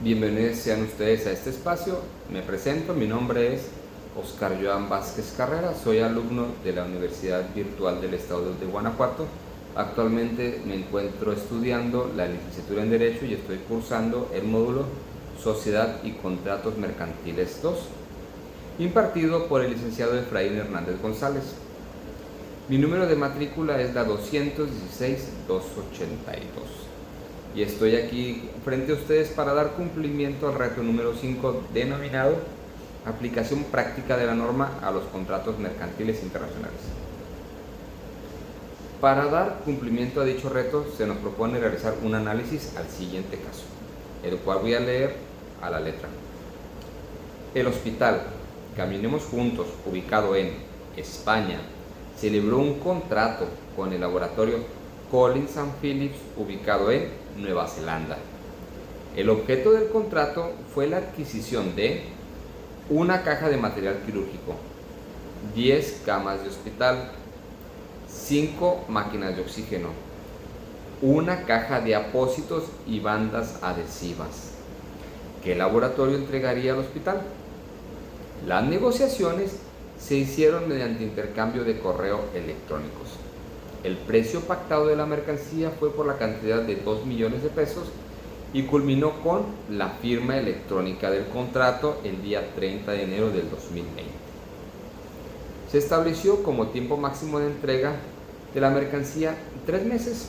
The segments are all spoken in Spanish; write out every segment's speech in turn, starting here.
Bienvenidos sean ustedes a este espacio. Me presento, mi nombre es Oscar Joan Vázquez Carrera, soy alumno de la Universidad Virtual del Estado de Guanajuato. Actualmente me encuentro estudiando la licenciatura en Derecho y estoy cursando el módulo Sociedad y Contratos Mercantiles 2, impartido por el licenciado Efraín Hernández González. Mi número de matrícula es la 216-282. Y estoy aquí frente a ustedes para dar cumplimiento al reto número 5 denominado Aplicación práctica de la norma a los contratos mercantiles internacionales. Para dar cumplimiento a dicho reto se nos propone realizar un análisis al siguiente caso, el cual voy a leer a la letra. El hospital Caminemos Juntos, ubicado en España, celebró un contrato con el laboratorio Collins & Phillips, ubicado en Nueva Zelanda. El objeto del contrato fue la adquisición de una caja de material quirúrgico, 10 camas de hospital, 5 máquinas de oxígeno, una caja de apósitos y bandas adhesivas, que el laboratorio entregaría al hospital. Las negociaciones se hicieron mediante intercambio de correo electrónicos. El precio pactado de la mercancía fue por la cantidad de 2 millones de pesos y culminó con la firma electrónica del contrato el día 30 de enero del 2020. Se estableció como tiempo máximo de entrega de la mercancía 3 meses.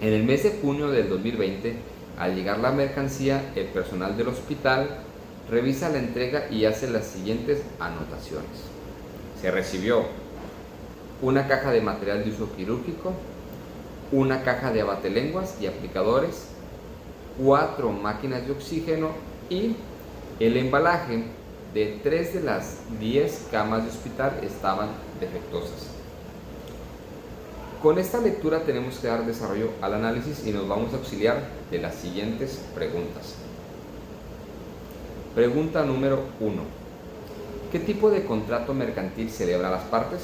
En el mes de junio del 2020, al llegar la mercancía, el personal del hospital revisa la entrega y hace las siguientes anotaciones. Se recibió una caja de material de uso quirúrgico, una caja de abatelenguas y aplicadores, 4 máquinas de oxígeno y el embalaje de 3 de las 10 camas de hospital estaban defectuosas. Con esta lectura tenemos que dar desarrollo al análisis y nos vamos a auxiliar de las siguientes preguntas. Pregunta número 1. ¿Qué tipo de contrato mercantil celebran las partes?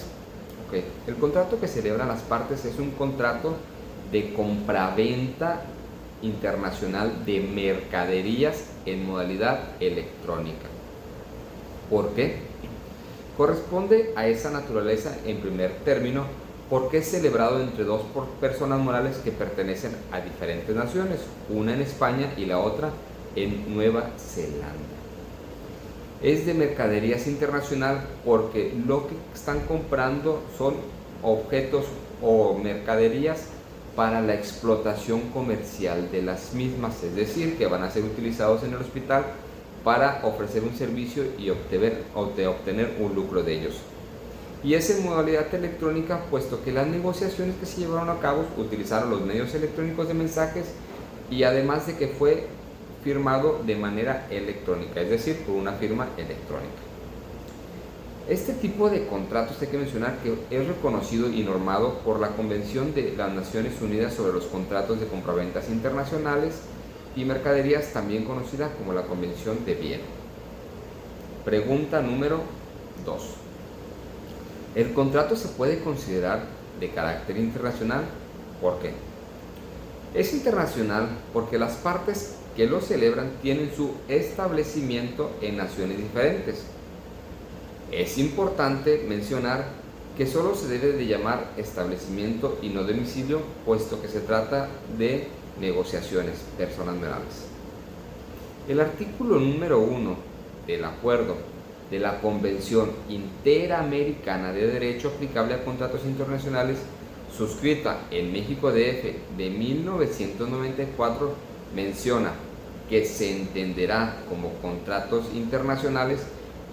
Okay. El contrato que celebran las partes es un contrato de compraventa internacional de mercaderías en modalidad electrónica. ¿Por qué? Corresponde a esa naturaleza en primer término porque es celebrado entre dos personas morales que pertenecen a diferentes naciones, una en España y la otra en Nueva Zelanda. Es de mercaderías internacional porque lo que están comprando son objetos o mercaderías para la explotación comercial de las mismas, es decir, que van a ser utilizados en el hospital para ofrecer un servicio y obtener un lucro de ellos. Y es en modalidad electrónica, puesto que las negociaciones que se llevaron a cabo utilizaron los medios electrónicos de mensajes y además de que fue firmado de manera electrónica, es decir, por una firma electrónica. Este tipo de contratos hay que mencionar que es reconocido y normado por la Convención de las Naciones Unidas sobre los Contratos de Compraventas Internacionales y Mercaderías, también conocida como la Convención de Viena. Pregunta número 2. ¿El contrato se puede considerar de carácter internacional? ¿Por qué? Es internacional porque las partes que lo celebran tienen su establecimiento en naciones diferentes. Es importante mencionar que solo se debe de llamar establecimiento y no domicilio, puesto que se trata de negociaciones personas morales. El artículo número 1 del acuerdo de la Convención Interamericana de Derecho aplicable a contratos internacionales, suscrita en México DF de 1994, menciona que se entenderá como contratos internacionales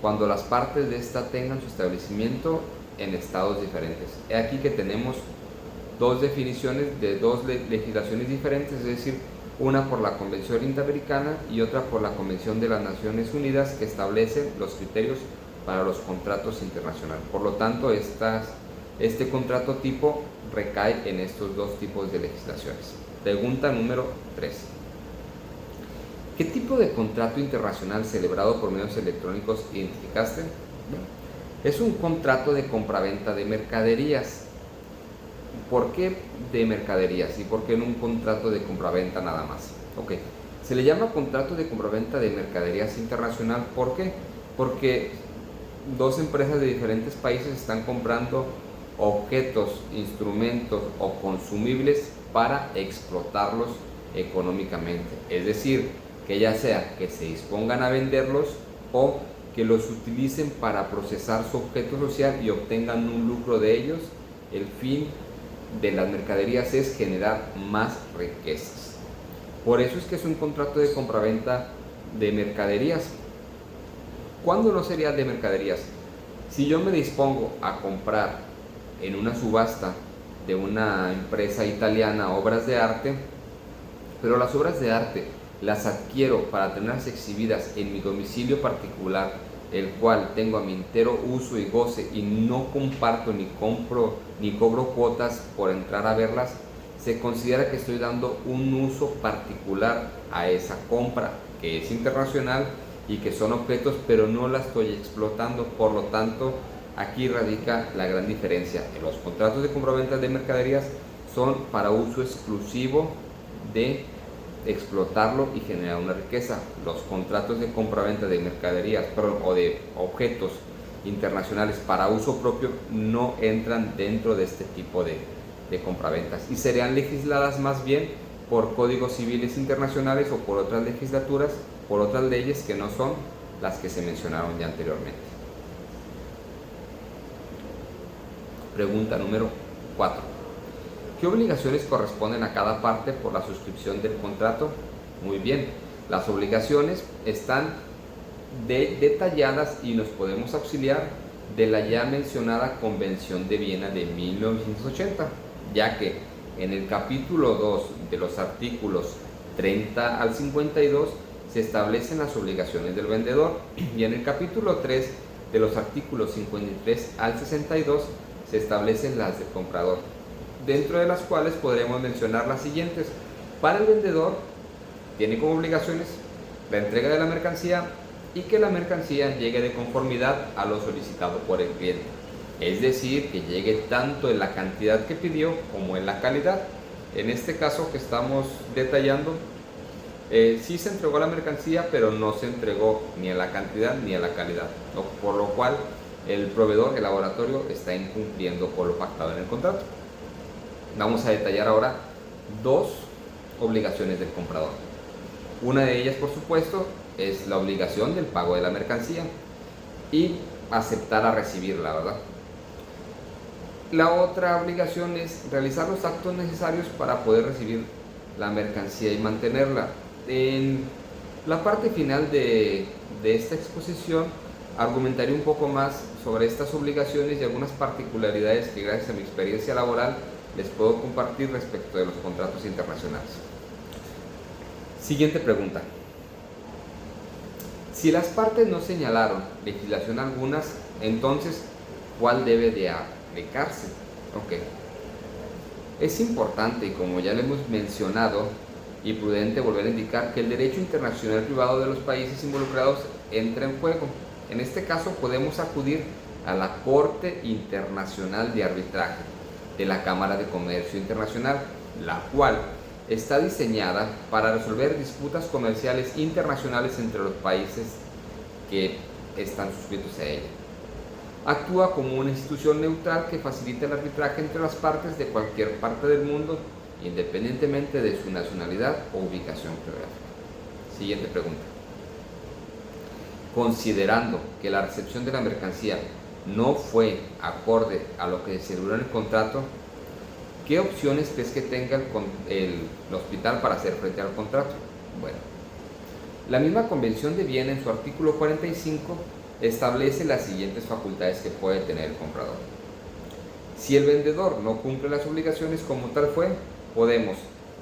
cuando las partes de esta tengan su establecimiento en estados diferentes. He aquí que tenemos dos definiciones de dos legislaciones diferentes, es decir, una por la Convención Interamericana y otra por la Convención de las Naciones Unidas, que establece los criterios para los contratos internacionales. Por lo tanto, este contrato tipo recae en estos dos tipos de legislaciones. Pregunta número 3. ¿Qué tipo de contrato internacional celebrado por medios electrónicos identificaste? Es un contrato de compraventa de mercaderías. ¿Por qué de mercaderías y por qué en un contrato de compraventa nada más? Ok, Se le llama contrato de compraventa de mercaderías internacional. ¿Por qué? Porque dos empresas de diferentes países están comprando objetos, instrumentos o consumibles para explotarlos económicamente. Es decir, que ya sea que se dispongan a venderlos o que los utilicen para procesar su objeto social y obtengan un lucro de ellos. El fin de las mercaderías es generar más riquezas. Por eso es que es un contrato de compraventa de mercaderías. ¿Cuándo no sería de mercaderías? Si yo me dispongo a comprar en una subasta de una empresa italiana obras de arte, pero las obras de arte las adquiero para tenerlas exhibidas en mi domicilio particular, el cual tengo a mi entero uso y goce, y no comparto ni compro ni cobro cuotas por entrar a verlas, se considera que estoy dando un uso particular a esa compra, que es internacional y que son objetos, pero no la estoy explotando. Por lo tanto, aquí radica la gran diferencia. Los contratos de compraventa de mercaderías son para uso exclusivo de explotarlo y generar una riqueza. Los contratos de compraventa de mercaderías, o de objetos internacionales para uso propio, no entran dentro de este tipo de compraventas y serían legisladas más bien por códigos civiles internacionales o por otras legislaturas, por otras leyes que no son las que se mencionaron ya anteriormente. Pregunta número 4. ¿Qué obligaciones corresponden a cada parte por la suscripción del contrato? Muy bien, las obligaciones están detalladas y nos podemos auxiliar de la ya mencionada Convención de Viena de 1980, ya que en el capítulo 2 de los artículos 30 al 52 se establecen las obligaciones del vendedor, y en el capítulo 3 de los artículos 53 al 62 se establecen las del comprador, dentro de las cuales podremos mencionar las siguientes. Para el vendedor, tiene como obligaciones la entrega de la mercancía y que la mercancía llegue de conformidad a lo solicitado por el cliente. Es decir, que llegue tanto en la cantidad que pidió como en la calidad. En este caso que estamos detallando, sí se entregó la mercancía, pero no se entregó ni en la cantidad ni en la calidad, por lo cual el proveedor, el laboratorio, está incumpliendo con lo pactado en el contrato. Vamos a detallar ahora dos obligaciones del comprador. Una de ellas, por supuesto, es la obligación del pago de la mercancía y aceptar a recibirla, ¿verdad? La otra obligación es realizar los actos necesarios para poder recibir la mercancía y mantenerla. En la parte final de esta exposición argumentaré un poco más sobre estas obligaciones y algunas particularidades que gracias a mi experiencia laboral les puedo compartir respecto de los contratos internacionales. Siguiente pregunta. Si las partes no señalaron legislación algunas, entonces, ¿cuál debe de aplicarse? Ok. Es importante, como ya le hemos mencionado, y prudente volver a indicar que el derecho internacional privado de los países involucrados entra en juego. En este caso podemos acudir a la Corte Internacional de Arbitraje de la Cámara de Comercio Internacional, la cual está diseñada para resolver disputas comerciales internacionales entre los países que están suscritos a ella. Actúa como una institución neutral que facilita el arbitraje entre las partes de cualquier parte del mundo, independientemente de su nacionalidad o ubicación geográfica. Siguiente pregunta. Considerando que la recepción de la mercancía no fue acorde a lo que se aseguró en el contrato, ¿qué opciones crees que tenga el hospital para hacer frente al contrato? Bueno, la misma Convención de Viena en su artículo 45 establece las siguientes facultades que puede tener el comprador. Si el vendedor no cumple las obligaciones como tal fue, podemos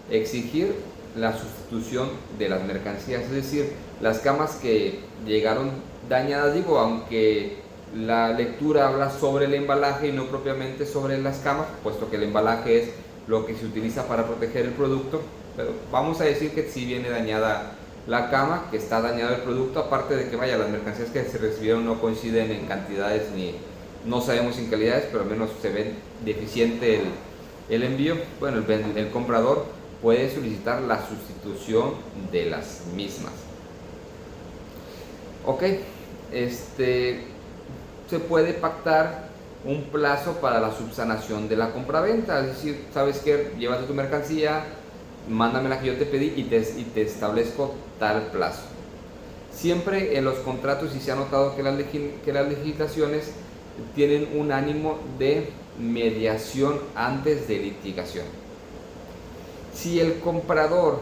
exigir la sustitución de las mercancías, es decir, las camas que llegaron dañadas, aunque la lectura habla sobre el embalaje y no propiamente sobre las camas, puesto que el embalaje es lo que se utiliza para proteger el producto, pero vamos a decir que si viene dañada la cama, que está dañado el producto, aparte de que las mercancías que se recibieron no coinciden en cantidades ni no sabemos en calidades, pero al menos se ve deficiente el envío. Bueno, el comprador puede solicitar la sustitución de las mismas. Ok, se puede pactar un plazo para la subsanación de la compraventa, es decir, sabes que llévate tu mercancía, mándame la que yo te pedí y te establezco tal plazo. Siempre en los contratos, y se ha notado que las legislaciones tienen un ánimo de mediación antes de litigación. Si el comprador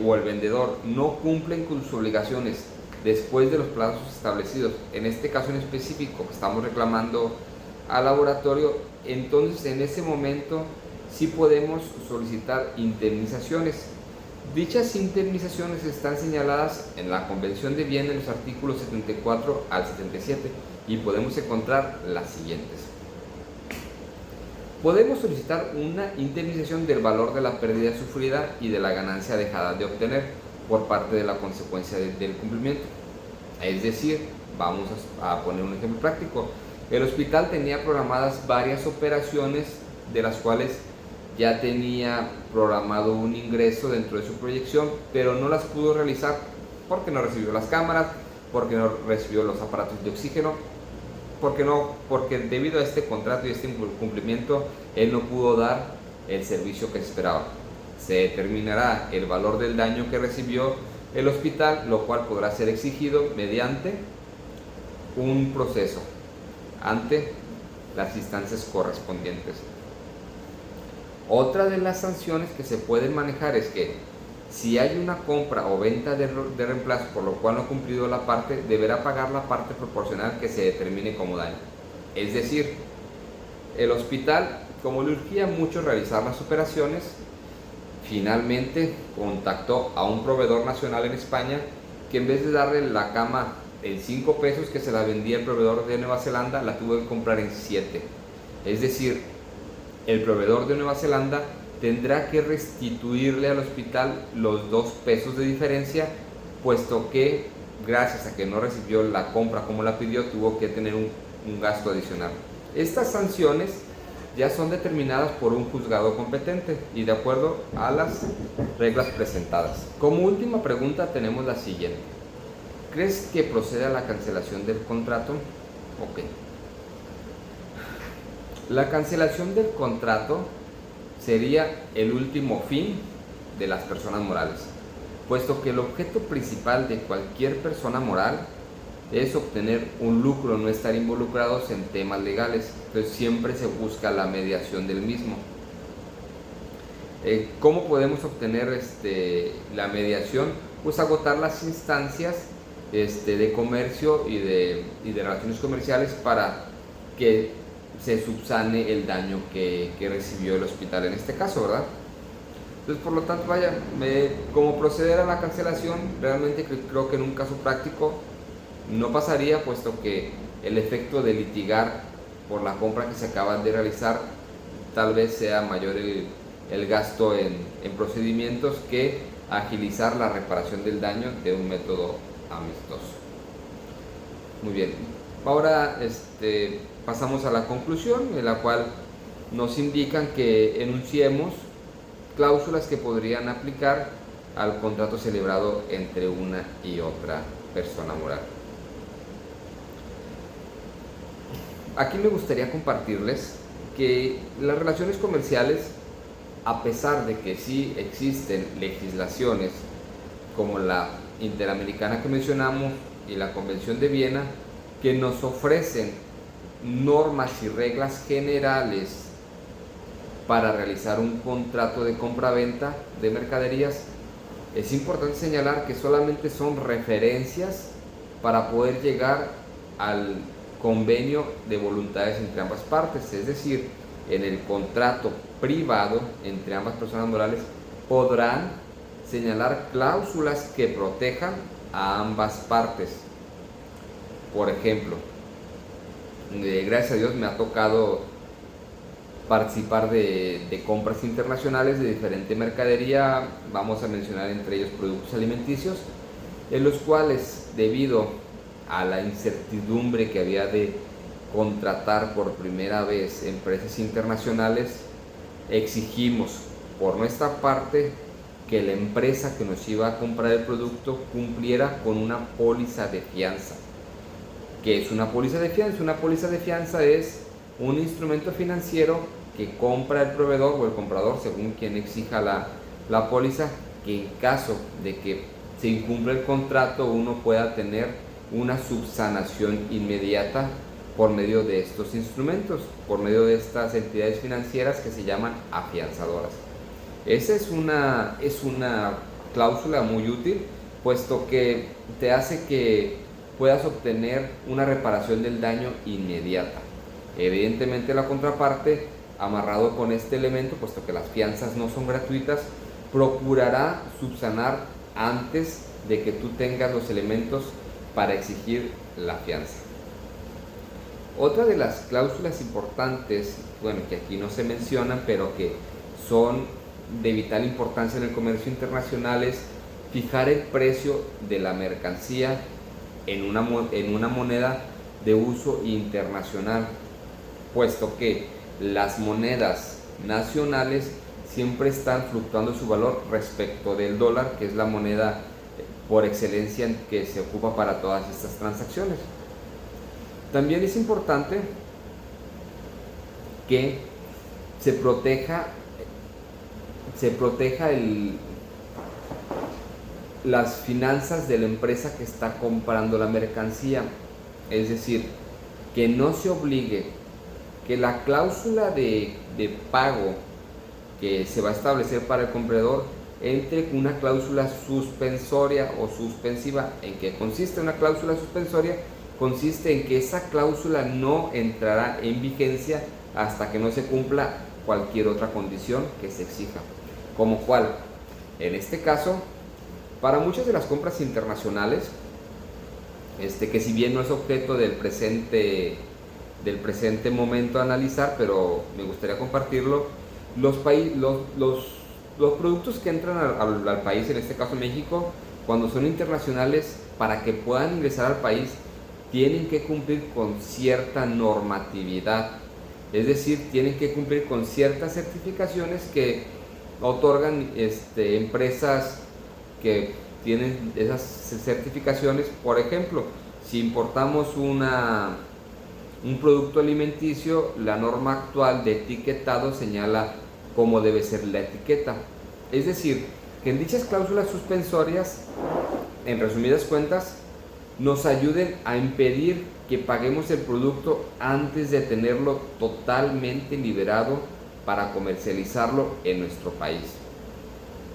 o el vendedor no cumplen con sus obligaciones después de los plazos establecidos, en este caso en específico que estamos reclamando al laboratorio, entonces en ese momento sí podemos solicitar indemnizaciones. Dichas indemnizaciones están señaladas en la Convención de Viena en los artículos 74 al 77 y podemos encontrar las siguientes. Podemos solicitar una indemnización del valor de la pérdida sufrida y de la ganancia dejada de obtener por parte de la consecuencia del cumplimiento. Es decir, vamos a poner un ejemplo práctico. El hospital tenía programadas varias operaciones de las cuales ya tenía programado un ingreso dentro de su proyección, pero no las pudo realizar porque no recibió las cámaras, porque no recibió los aparatos de oxígeno, porque debido a este contrato y este incumplimiento él no pudo dar el servicio que esperaba. Se determinará el valor del daño que recibió el hospital, lo cual podrá ser exigido mediante un proceso ante las instancias correspondientes. Otra de las sanciones que se pueden manejar es que si hay una compra o venta de reemplazo por lo cual no ha cumplido la parte, deberá pagar la parte proporcional que se determine como daño. Es decir, el hospital, como le urgía mucho realizar las operaciones, finalmente contactó a un proveedor nacional en España que en vez de darle la cama en 5 pesos que se la vendía el proveedor de Nueva Zelanda, la tuvo que comprar en 7. Es decir, el proveedor de Nueva Zelanda tendrá que restituirle al hospital los 2 pesos de diferencia, puesto que gracias a que no recibió la compra como la pidió, tuvo que tener un gasto adicional. Estas sanciones ya son determinadas por un juzgado competente y de acuerdo a las reglas presentadas. Como última pregunta tenemos la siguiente. ¿Crees que proceda la cancelación del contrato? Ok. La cancelación del contrato sería el último fin de las personas morales, puesto que el objeto principal de cualquier persona moral es obtener un lucro, no estar involucrados en temas legales. Entonces siempre se busca la mediación del mismo. ¿Cómo podemos obtener la mediación? Pues agotar las instancias de comercio y de relaciones comerciales para que se subsane el daño que recibió el hospital en este caso, ¿verdad? Entonces, por lo tanto, como proceder a la cancelación, realmente creo que en un caso práctico no pasaría, puesto que el efecto de litigar por la compra que se acaba de realizar tal vez sea mayor el gasto en procedimientos que agilizar la reparación del daño de un método amistoso. Muy bien, ahora pasamos a la conclusión, en la cual nos indican que enunciemos cláusulas que podrían aplicar al contrato celebrado entre una y otra persona moral. Aquí me gustaría compartirles que las relaciones comerciales, a pesar de que sí existen legislaciones como la interamericana que mencionamos y la Convención de Viena, que nos ofrecen normas y reglas generales para realizar un contrato de compra-venta de mercaderías, es importante señalar que solamente son referencias para poder llegar al convenio de voluntades entre ambas partes. Es decir, en el contrato privado entre ambas personas morales podrán señalar cláusulas que protejan a ambas partes. Por ejemplo, gracias a Dios me ha tocado participar de compras internacionales de diferente mercadería. Vamos a mencionar entre ellos productos alimenticios, en los cuales, debido a la incertidumbre que había de contratar por primera vez empresas internacionales, exigimos por nuestra parte que la empresa que nos iba a comprar el producto cumpliera con una póliza de fianza. ¿Qué es una póliza de fianza? Una póliza de fianza es un instrumento financiero que compra el proveedor o el comprador, según quien exija la póliza, que en caso de que se incumpla el contrato uno pueda tener una subsanación inmediata por medio de estos instrumentos, por medio de estas entidades financieras que se llaman afianzadoras. Esa es una cláusula muy útil, puesto que te hace que puedas obtener una reparación del daño inmediata. Evidentemente la contraparte, amarrado con este elemento, puesto que las fianzas no son gratuitas, procurará subsanar antes de que tú tengas los elementos para exigir la fianza. Otra de las cláusulas importantes, bueno, que aquí no se mencionan, pero que son de vital importancia en el comercio internacional, es fijar el precio de la mercancía en una moneda de uso internacional, puesto que las monedas nacionales siempre están fluctuando su valor respecto del dólar, que es la moneda por excelencia que se ocupa para todas estas transacciones. También es importante que se proteja las finanzas de la empresa que está comprando la mercancía, es decir, que no se obligue, que la cláusula de pago que se va a establecer para el comprador entre con una cláusula suspensoria o suspensiva. ¿En qué consiste una cláusula suspensoria? Consiste en que esa cláusula no entrará en vigencia hasta que no se cumpla cualquier otra condición que se exija. ¿Como cuál? En este caso, para muchas de las compras internacionales, que si bien no es objeto del presente momento a analizar, pero me gustaría compartirlo, los productos que entran al país, en este caso México, cuando son internacionales, para que puedan ingresar al país, tienen que cumplir con cierta normatividad, es decir, tienen que cumplir con ciertas certificaciones que otorgan empresas que tienen esas certificaciones. Por ejemplo, si importamos un producto alimenticio, la norma actual de etiquetado señala cómo debe ser la etiqueta. Es decir, que en dichas cláusulas suspensorias, en resumidas cuentas, nos ayuden a impedir que paguemos el producto antes de tenerlo totalmente liberado para comercializarlo en nuestro país.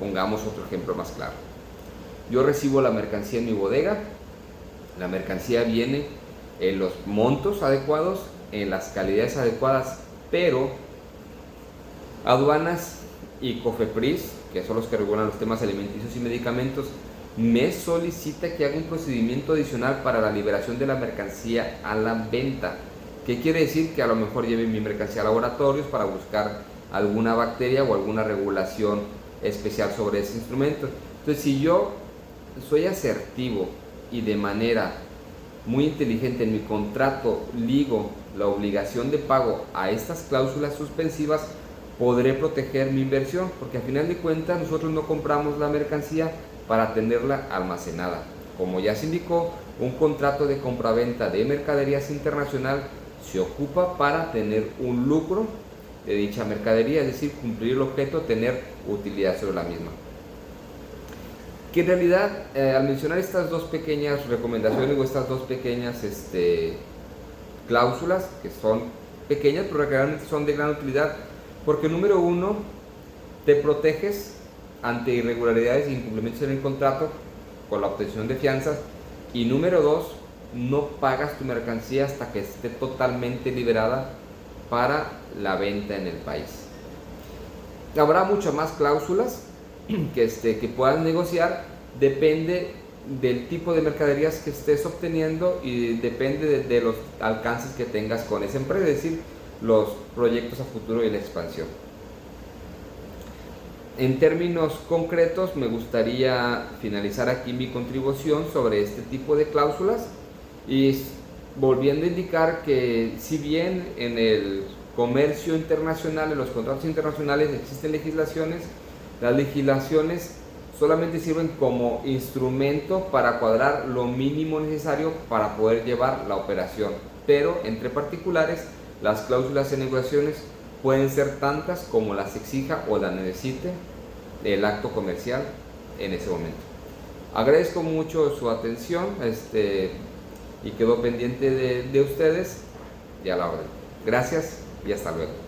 Pongamos otro ejemplo más claro. Yo recibo la mercancía en mi bodega, la mercancía viene en los montos adecuados, en las calidades adecuadas, pero aduanas y COFEPRIS, que son los que regulan los temas alimenticios y medicamentos, me solicita que haga un procedimiento adicional para la liberación de la mercancía a la venta. ¿Qué quiere decir? Que a lo mejor lleve mi mercancía a laboratorios para buscar alguna bacteria o alguna regulación especial sobre ese instrumento. Entonces, si yo soy asertivo y de manera muy inteligente en mi contrato ligo la obligación de pago a estas cláusulas suspensivas, podré proteger mi inversión, porque al final de cuentas nosotros no compramos la mercancía para tenerla almacenada. Como ya se indicó, un contrato de compraventa de mercaderías internacional se ocupa para tener un lucro de dicha mercadería, es decir, cumplir el objeto, tener utilidad sobre la misma. Que en realidad, al mencionar estas dos pequeñas recomendaciones o estas dos pequeñas cláusulas, que son pequeñas pero realmente son de gran utilidad, porque número uno, te proteges ante irregularidades e incumplimientos en el contrato con la obtención de fianzas, y número dos, no pagas tu mercancía hasta que esté totalmente liberada para la venta en el país. Habrá muchas más cláusulas que puedas negociar, depende del tipo de mercaderías que estés obteniendo y depende de los alcances que tengas con esa empresa, es decir, los proyectos a futuro y la expansión. En términos concretos, me gustaría finalizar aquí mi contribución sobre este tipo de cláusulas y volviendo a indicar que si bien en el comercio internacional, en los contratos internacionales existen legislaciones. Las legislaciones solamente sirven como instrumento para cuadrar lo mínimo necesario para poder llevar la operación, pero entre particulares las cláusulas de negociaciones pueden ser tantas como las exija o las necesite el acto comercial en ese momento. Agradezco mucho su atención y quedo pendiente de ustedes y a la orden. Gracias y hasta luego.